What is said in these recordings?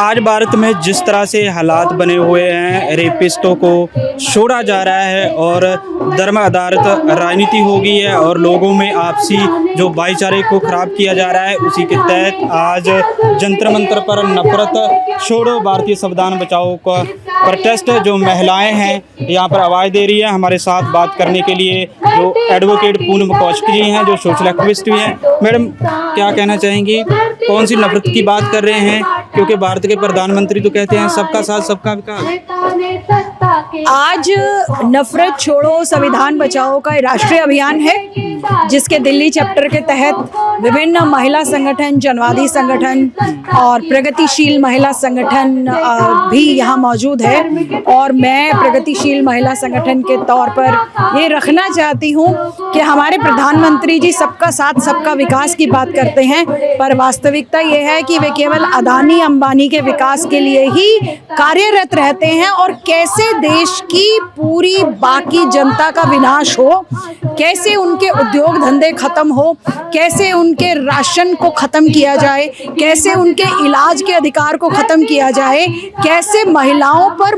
आज भारत में जिस तरह से हालात बने हुए हैं, रेपिस्टों को छोड़ा जा रहा है और धर्म आधारित राजनीति हो गई है और लोगों में आपसी जो भाईचारे को खराब किया जा रहा है, उसी के तहत आज जंतर मंतर पर नफरत छोड़ो भारतीय संविधान बचाओ का प्रोटेस्ट जो महिलाएं हैं यहाँ पर आवाज़ दे रही है। हमारे साथ बात करने के लिए जो एडवोकेट पूनम कौशिक जी हैं, जो सोशल एक्टिविस्ट भी हैं। मैडम, क्या कहना चाहेंगी, कौन सी नफरत की बात कर रहे हैं? क्योंकि भारत के प्रधानमंत्री तो कहते हैं सबका साथ सबका विकास। आज नफरत छोड़ो संविधान बचाओ का राष्ट्रीय अभियान है, जिसके दिल्ली चैप्टर के तहत विभिन्न महिला संगठन, जनवादी संगठन और प्रगतिशील महिला संगठन भी यहाँ मौजूद है। और मैं प्रगतिशील महिला संगठन के तौर पर ये रखना चाहती हूँ कि हमारे प्रधानमंत्री जी सबका साथ सबका विकास की बात करते हैं, पर वास्तविकता ये है कि वे केवल अदानी अंबानी के विकास के लिए ही कार्यरत रहते हैं। और कैसे देश की पूरी बाकी जनता का विनाश हो, कैसे उनके उद्योग धंधे खत्म हो, कैसे उनके राशन को खत्म किया जाए, कैसे उनके इलाज के अधिकार को खत्म किया जाए, कैसे महिलाओं पर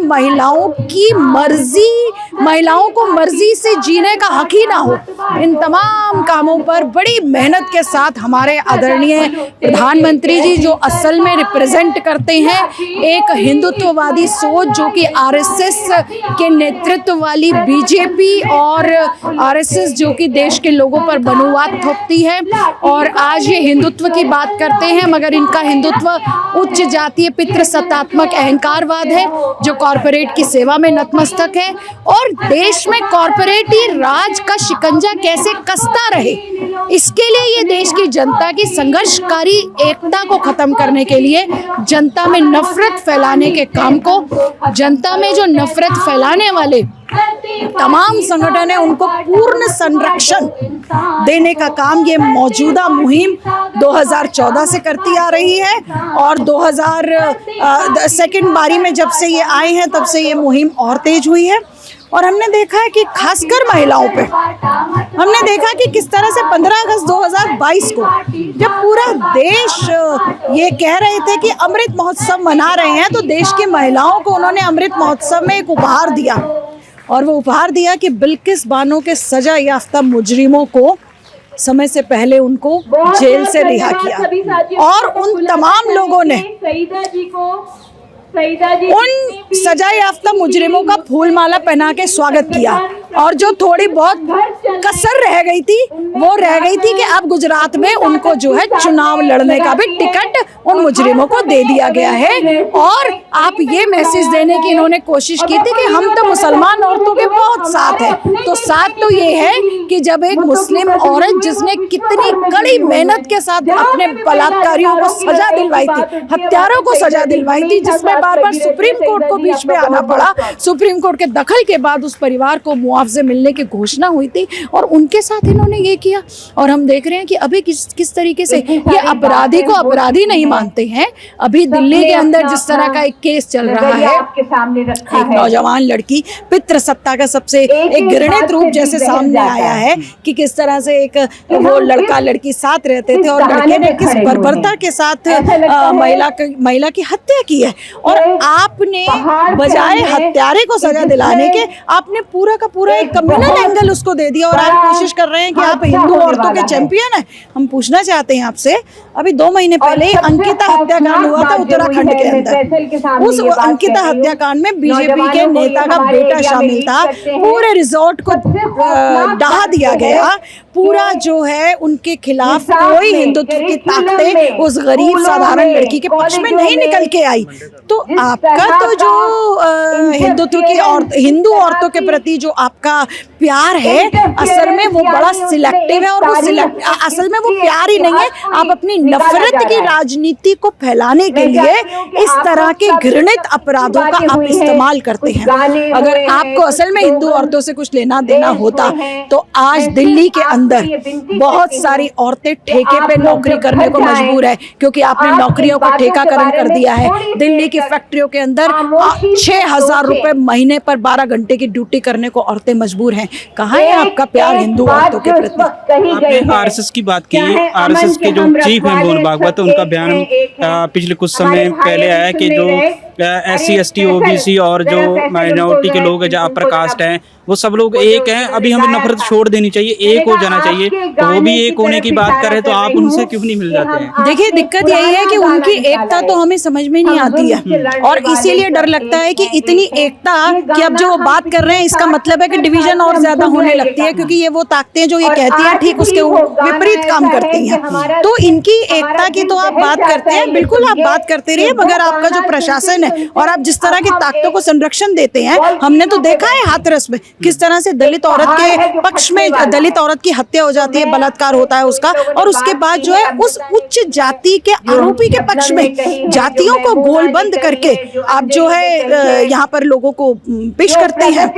महिलाओं को मर्जी से जीने का हक ही ना हो, इन तमाम कामों पर बड़ी मेहनत के साथ हमारे आदरणीय प्रधानमंत्री जी, जो असल में रिप्रेजेंट करते हैं एक हिंदुत्ववादी सोच, जो कि आरएसएस के नेतृत्व वाली बीजेपी और आरएसएस जो कि देश के लोगों पर बनुवाद थोपती है। और आज ये हिंदुत्व की बात करते हैं, मगर इनका हिंदुत्व उच्च जातीय पितृसत्तात्मक अहंकारवाद है, जो कॉरपोरेट की सेवा में नतमस्तक है। और देश में कॉरपोरेटी राज का शिकंजा कैसे कसता रहे, इसके लिए ये देश की जनता की संघर्षकारी एकता को खत्म करने के लिए, जनता में नफरत फैलाने के काम को, जनता में जो नफरत फैलाने वाले तमाम संगठन है उनको पूर्ण संरक्षण देने का काम ये मौजूदा मुहिम 2014 से करती आ रही है। और 2000 सेकंड बारी में जब से ये आए हैं, तब से ये मुहिम और तेज हुई है। और हमने देखा है कि खासकर महिलाओं पे हमने देखा कि किस तरह से 15 अगस्त 2022 को जब पूरा देश ये कह रहे थे कि अमृत महोत्सव मना रहे हैं, तो देश की महिलाओं को उन्होंने अमृत महोत्सव में एक उपहार दिया। और वो उपहार दिया कि बिल्किस बानो के सजा याफ्ता मुजरिमों को समय से पहले उनको जेल से रिहा किया। और उन तमाम लोगों ने उन सजा याफ्ता मुजरिमों का फूल माला पहना के स्वागत किया। और जो थोड़ी बहुत कसर रह गई थी, वो रह गई थी कि अब गुजरात में उनको जो है चुनाव लड़ने का भी टिकट उन मुजरिमों को दे दिया गया है। और आप ये मैसेज देने की इन्होंने कोशिश की थी कि हम तो मुसलमान औरतों के बहुत साथ हैं। तो साथ तो ये है कि जब एक मुस्लिम औरत, जिसने कितनी कड़ी मेहनत के साथ अपने बलात्कारियों को सजा दिलवाई थी, हत्यारों को सजा दिलवाई थी, जिसमें बार बार सुप्रीम कोर्ट को बीच में आना पड़ा, सुप्रीम कोर्ट के दखल के बाद उस परिवार को मुआवजे मिलने की घोषणा हुई थी, और उनके साथ इन्होंने ये किया। और हम देख रहे हैं कि अभी किस तरीके से ये अपराधी को अपराधी नहीं मानते हैं। अभी दिल्ली के अंदर जिस तरह का एक केस चल रहा है, एक नौजवान लड़की पितृसत्ता का सबसे एक घृणित रूप जैसे सामने आया है कि किस तरह से एक वो लड़का लड़की साथ रहते थे और लड़के ने किस बर्बरता के साथ महिला की हत्या की है। और आपने बजाय हत्यारे को सजा दिलाने के, आपने पूरा का पूरा एक कम्युनल एंगल उसको दे दिया। और आप कोशिश कर रहे हैं कि आप हिंदू औरतों के चैंपियन हैं। हम पूछना चाहते हैं आपसे, अभी 2 महीने पहले ही अंकिता हत्याकांड हुआ था उत्तराखंड के अंदर। उस अंकिता हत्याकांड में बीजेपी के नेता का बेटा शामिल था। पूरे रिजॉर्ट को ढहा दिया गया। पूरा जो है उनके खिलाफ कोई हिंदुत्व की ताकतें उस गरीब साधारण लड़की के पक्ष में नहीं निकल के आई। तो आपका तो जो हिंदुत्व की और हिंदू औरतों के प्रति जो आपका प्यार है, असल में वो बड़ा सिलेक्टिव है। और वो असल में वो प्यार ही नहीं है, आप अपनी नफरत की राजनीति को फैलाने के लिए इस तरह के घृणित अपराधों का आप इस्तेमाल करते हैं। अगर आपको असल में हिंदू औरतों से कुछ लेना देना होता, तो आज दिल्ली के अंदर अंदर बहुत सारी औरतें ठेके पे नौकरी करने को मजबूर है, क्योंकि आपने नौकरियों का ठेकाकरण कर दिया है। दिल्ली की फैक्ट्रियों के अंदर 6,000 रुपए महीने पर 12 घंटे की ड्यूटी करने को औरतें मजबूर हैं। कहाँ है आपका प्यार हिंदू औरतों के प्रति? आपने आरएसएस की बात की, आरएसएस के जो चीफ हैं मोहन भागवत, उनका बयान पिछले कुछ समय पहले आया कि जो SC ST OBC और जो माइनॉरिटी के लोग हैं, जो अपर कास्ट हैं, वो सब लोग एक हैं। अभी हमें नफरत छोड़ देनी चाहिए, एक हो जाना चाहिए। तो वो भी एक होने की बात करें तो आप उनसे क्यों नहीं मिल जाते हैं? देखिए, दिक्कत यही है कि उनकी एकता तो हमें समझ में नहीं आती है, और इसीलिए डर लगता है कि इतनी एकता कि अब जो वो बात कर रहे हैं इसका मतलब है कि डिवीजन और ज्यादा होने लगती है, क्योंकि ये वो ताकतें जो ये कहती हैं ठीक उसके विपरीत काम करती हैं। तो इनकी एकता की तो आप बात करते हैं, बिल्कुल आप बात करते रहिए, मगर आपका जो प्रशासन है और आप जिस तरह की ताकतों को संरक्षण देते हैं, हमने तो देखा है हाथरस में किस तरह से दलित औरत के पक्ष में दलित औरत की हत्या हो जाती है, बलात्कार होता है उसका, और उसके बाद जो है उस उच्च जाति के आरोपी के पक्ष में जातियों को गोलबंद करके आप जो है यहाँ पर लोगों को पेश करते हैं।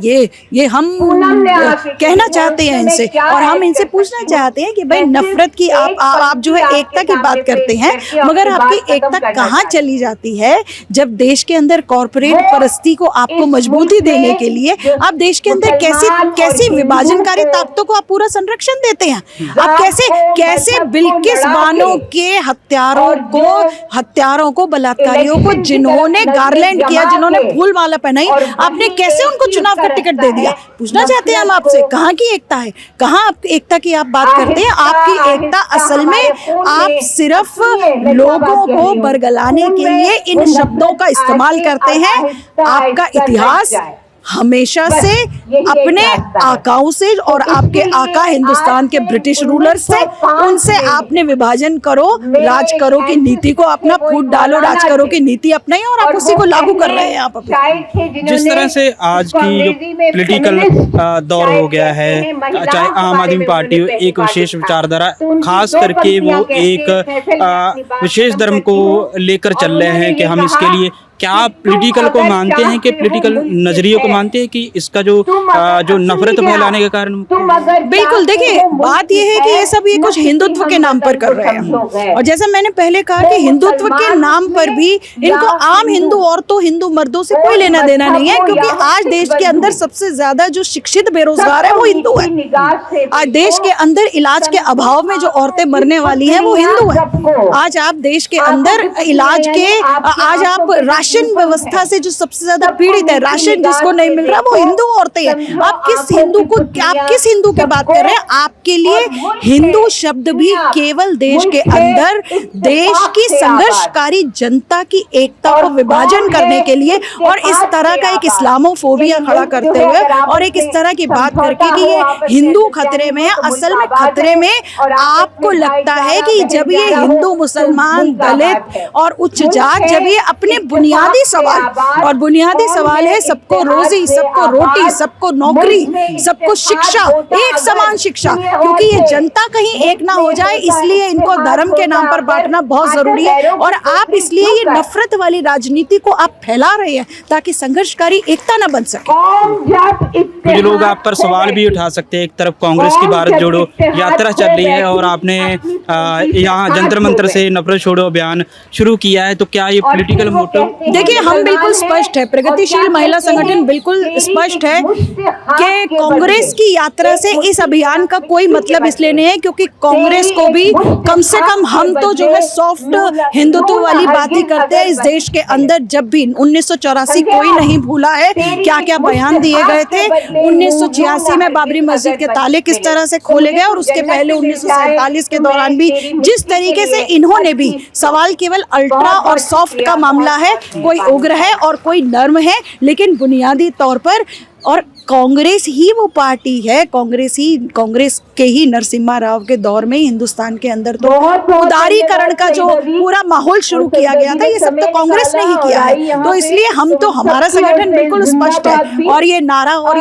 ये हम कहना चाहते हैं इनसे, और हम इनसे पूछना चाहते हैं कि भाई नफरत की आप जो है एकता की बात करते हैं, मगर आपकी एकता कहाँ चली जाती है जब देश के अंदर कॉर्पोरेट परस्ती को आपको मजबूती देने के लिए आप देश के अंदर कैसी विभाजनकारी ताकतों को आप पूरा संरक्षण देते हैं? आप कैसे बिल्किस बानो के हत्यारों को बलात्कारियों को जिन्होंने गार्लैंड किया, जिन्होंने फूल माला पहनाई, आपने कैसे उनको चुनाव का टिकट दे दिया? पूछना चाहते हैं हम आपसे, कहाँ की एकता है? कहाँ आप एकता की आप बात करते हैं? आपकी एकता असल में आप सिर्फ लोगों को बरगलाने के लिए इन शब्दों का इस्तेमाल करते हैं। आपका इतिहास हमेशा से अपने आकाओं से, और आपके आका हिंदुस्तान के ब्रिटिश रूलर से, उनसे आपने विभाजन करो, राज करो की नीति को अपना फूट डालो, राज करो की नीति अपनाई, और आप उसी को लागू कर रहे हैं आप अपने। जिस तरह से आज की जो पॉलिटिकल दौर हो गया है, चाहे आम आदमी पार्टी हो, एक विशेष विचारधारा, खास करके वो एक विशेष धर्म को लेकर चल रहे हैं कि हम इसके लिए क्या पॉलिटिकल को मानते हैं, कि पॉलिटिकल नजरिए को मानते हैं कि इसका जो नफरत फैलाने के कारण? बिल्कुल, देखिए बात यह है कि ये सब ये कुछ हिंदुत्व के नाम पर कर रहे हैं, और जैसा मैंने पहले कहा कि हिंदुत्व के नाम पर भी इनको आम हिंदू औरतों, हिंदू मर्दों से कोई लेना देना नहीं है, क्योंकि आज देश के अंदर सबसे ज्यादा जो शिक्षित बेरोजगार है वो हिंदू है। आज देश के अंदर इलाज के अभाव में जो औरतें मरने वाली हैं वो हिंदू है। आज आप देश के अंदर इलाज के, आज आप राशन व्यवस्था से जो सबसे ज्यादा पीड़ित है, राशन जिसको नहीं मिल रहा, वो हिंदू औरतें हैं। आप किस हिंदू की बात कर रहे हैं? आपके लिए हिंदू शब्द भी केवल देश के अंदर देश की संघर्षकारी जनता की एकता को विभाजन करने के लिए, और इस तरह का एक इस्लामोफोबिया खड़ा करते हुए, और एक इस तरह की बात करके कि ये हिंदू खतरे में है। असल में खतरे में आपको लगता है कि जब ये हिंदू, मुसलमान, दलित और उच्च जात, जब ये अपने बुनियादी सवाल, और बुनियादी सवाल है सबको रोजी, सबको रोटी, सबको नौकरी, सबको शिक्षा, एक समान शिक्षा, क्योंकि ये जनता कहीं एक ना हो जाए, इसलिए इनको धर्म के नाम पर बांटना बहुत जरूरी है। और आप इसलिए ये नफरत वाली राजनीति को आप फैला रहे हैं ताकि संघर्षकारी एकता न बन सके। कुछ लोग आप पर सवाल भी उठा सकते हैं, एक तरफ कांग्रेस की भारत जोड़ो यात्रा चल रही है और आपने यहाँ जंतर मंतर से नफरत छोड़ो अभियान शुरू किया है, तो क्या ये पॉलिटिकल मोटिव? देखिए, हम बिल्कुल स्पष्ट है, प्रगतिशील महिला संगठन बिल्कुल स्पष्ट है कि कांग्रेस की यात्रा से इस अभियान का कोई मतलब इसलिए नहीं है क्योंकि कांग्रेस को भी कम से कम हम तो जो है सॉफ्ट हिंदुत्व वाली बात ही करते हैं। इस देश के अंदर जब भी 1984 कोई नहीं भूला है क्या क्या बयान दिए गए थे। 1986 में बाबरी मस्जिद के ताले किस तरह से खोले गए, और उसके पहले 1947 के दौरान भी जिस तरीके से इन्होंने भी, सवाल केवल अल्ट्रा और सॉफ्ट का मामला है, कोई उग्र है और कोई नर्म है, लेकिन बुनियादी तौर पर, और कांग्रेस ही वो पार्टी है, कांग्रेस के ही नरसिम्हा राव के दौर में हिंदुस्तान के अंदर तो उदारीकरण का जो पूरा माहौल शुरू किया गया था, ये सब तो कांग्रेस ने ही किया है। तो इसलिए हम तो, हमारा संगठन बिल्कुल स्पष्ट है, और ये नारा और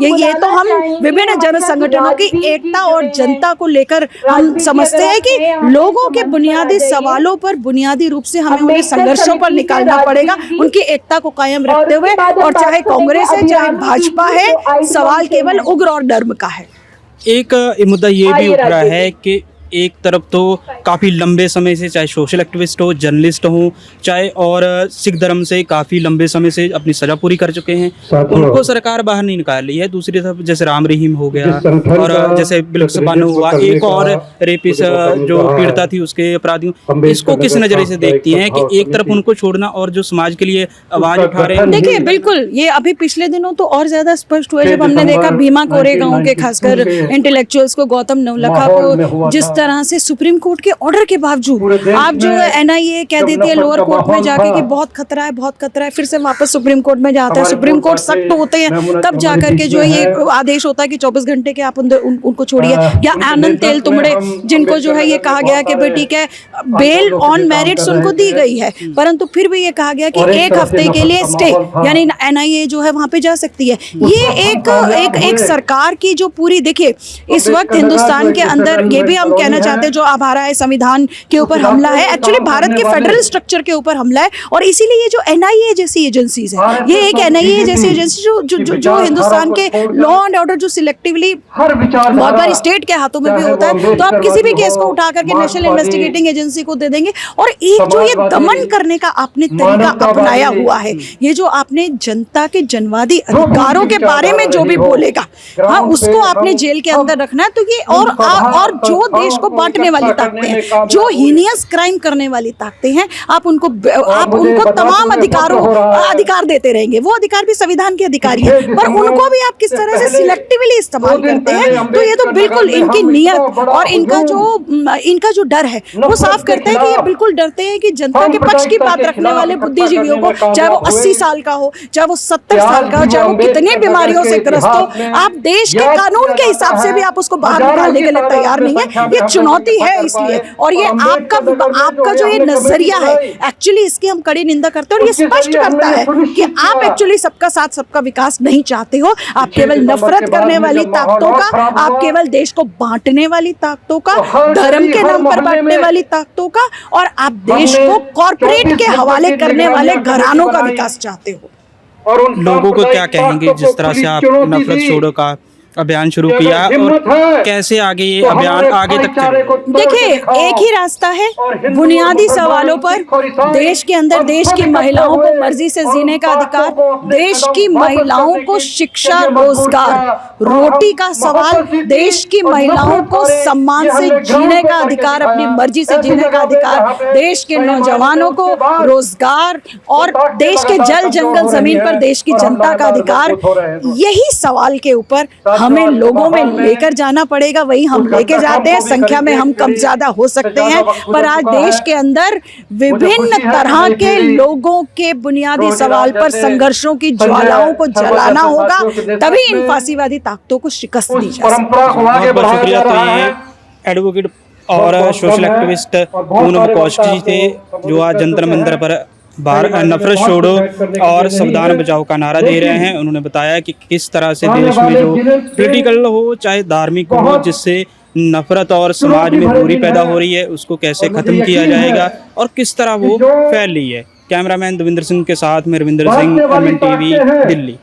ये तो हम विभिन्न जन संगठनों की एकता और जनता को लेकर हम समझते हैं कि लोगों के बुनियादी सवालों पर बुनियादी रूप से हमें उन्हें संघर्षों पर निकालना पड़ेगा, उनकी एकता को कायम रखते हुए। और चाहे कांग्रेस है चाहे भाजपा है, सवाल केवल उग्र और धर्म का है। एक मुद्दा ये भी उठ रहा है कि एक तरफ तो काफ़ी लंबे समय से चाहे सोशल एक्टिविस्ट हो, जर्नलिस्ट हो, चाहे और सिख धर्म से काफ़ी लंबे समय से अपनी सज़ा पूरी कर चुके हैं, उनको सरकार बाहर नहीं निकाल रही है। दूसरी तरफ जैसे राम रहीम हो गया और जैसे बिल्किस बानो हुआ, एक और रेपिस जो पीड़िता थी उसके अपराधियों, इसको किस नज़रिए से देखती हैं कि एक तरफ उनको छोड़ना और जो समाज के लिए आवाज़ उठा रहे हैं? देखिए बिल्कुल, ये अभी पिछले दिनों तो और ज्यादा स्पष्ट हुआ जब हमने देखा भीमा कोरेगांव के खासकर इंटेलेक्चुअल्स को, गौतम नवलखा को जिस तरह से सुप्रीम कोर्ट के ऑर्डर के बावजूद आप जो है एनआईए कह देती है लोअर कोर्ट में जाके कि बहुत खतरा है, बहुत खतरा है, फिर से वापस सुप्रीम कोर्ट में जाता है, सुप्रीम कोर्ट सख्त होते हैं, तब जाकर के जो ये आदेश होता है कि 24 घंटे के आप उनको छोड़िए। या आनंद तेल तुमड़े जिनको जो है ये कहा गया कि भाई ठीक है बेल ऑन मेरिट्स उनको दी गई है, परंतु फिर भी ये कहा गया कि एक हफ्ते के लिए स्टे, यानी एनआईए जो है वहां पे जा सकती है। ये एक सरकार की जो पूरी, देखिए इस वक्त हिंदुस्तान के अंदर ये भी हम कहना चाहते हैं जो अब आ रहा है संविधान के ऊपर हमला है, एक्चुअली भारत के फेडरल स्ट्रक्चर के ऊपर हमला है। और इसीलिए ये जो एनआईए जैसी एजेंसीज है, ये एक एनआईए जैसी एजेंसी जो हिंदुस्तान के लॉ एंड ऑर्डर जो सिलेक्टिवली बहुत बार स्टेट के हाथों में भी होता है, तो आप किसी भी केस को उठा करके नेशनल इन्वेस्टिगेटिंग एजेंसी को दे देंगे। और एक जो ये दमन करने का आपने तरीका अपनाया हुआ है, ये जो आपने जनता के जनवादी अधिकारों के बारे में जो भी बोलेगा, हाँ उसको आपने जेल के अंदर रखना है। तो ये और जो देश को बांटने वाली ताकतें हैं, जो हीनियस क्राइम करने वाली ताकतें हैं, आप उनको तमाम अधिकार देते रहेंगे। वो अधिकार भी संविधान के अधिकारी है, पर उनको भी आप किस तरह से सिलेक्टिवली इस्तेमाल करते हैं, तो ये तो बिल्कुल इनकी नियत और इनका जो डर है वो साफ करते हैं कि ये बिल्कुल डरते हैं कि जनता के पक्ष की बात रखने वाले बुद्धिजीवियों को, चाहे वो 80 साल का हो, चाहे वो 70 साल का हो, चाहे वो कितनी बीमारियों से ग्रस्त हो, आप देश के कानून के हिसाब से भी आप उसको बाहर निकालने के लिए तैयार नहीं है। ये चुनौती है इसलिए, और ये आपका जो ये नजरिया है, एक्चुअली इसकी हम कड़ी निंदा करते हैं। और ये स्पष्ट करता है कि आप एक्चुअली सबका साथ सबका विकास नहीं चाहते हो। आप केवल नफरत करने वाली ताकतों का, आप केवल देश को बांटने वाली ताकतों का, धर्म के नाम पर बांटने वाली ताकतों का, और आप देश को कॉर्पोरेट के हवाले करने वाले घरानों का विकास चाहते हो। लोगों को क्या कहेंगे जिस तरह से आप नफरत छोड़ो का अभियान शुरू किया, और कैसे आगे ये अभियान आगे तक चलेगा? देखिए एक ही रास्ता है, बुनियादी सवालों पर देश के अंदर देश की महिलाओं को मर्जी से जीने का अधिकार, देश की महिलाओं को शिक्षा, रोजगार, रोटी का सवाल, देश की महिलाओं को सम्मान से जीने का अधिकार, अपनी मर्जी से जीने का अधिकार, देश के नौजवानों को रोजगार, और देश के जल जंगल जमीन पर देश की जनता का अधिकार। यही सवाल के ऊपर हमें लोगों में लेकर जाना पड़ेगा। वही हम लेके जाते हैं, संख्या में हम कम ज्यादा हो सकते हैं, पर आज देश के अंदर विभिन्न तरह के लोगों के बुनियादी सवाल पर संघर्षों की ज्वालाओं को जलाना होगा, तभी इन फांसीवादी ताकतों को शिकस्त दी जा सकती है। बहुत बहुत शुक्रिया। तो ये एडवोकेट और सोशल एक्टिविस्ट पूनम कौशिक जी थे, जो आज जंतर मंतर पर नफरत छोड़ो और संविधान बचाओ का नारा दे रहे हैं। उन्होंने बताया कि किस तरह से देश में जो पॉलिटिकल हो चाहे धार्मिक हो, जिससे नफरत और समाज में दूरी पैदा हो रही है, उसको कैसे खत्म किया जाएगा और किस तरह वो फैल रही है। कैमरामैन देविंदर सिंह के साथ में रविंदर सिंह, MNTV, दिल्ली।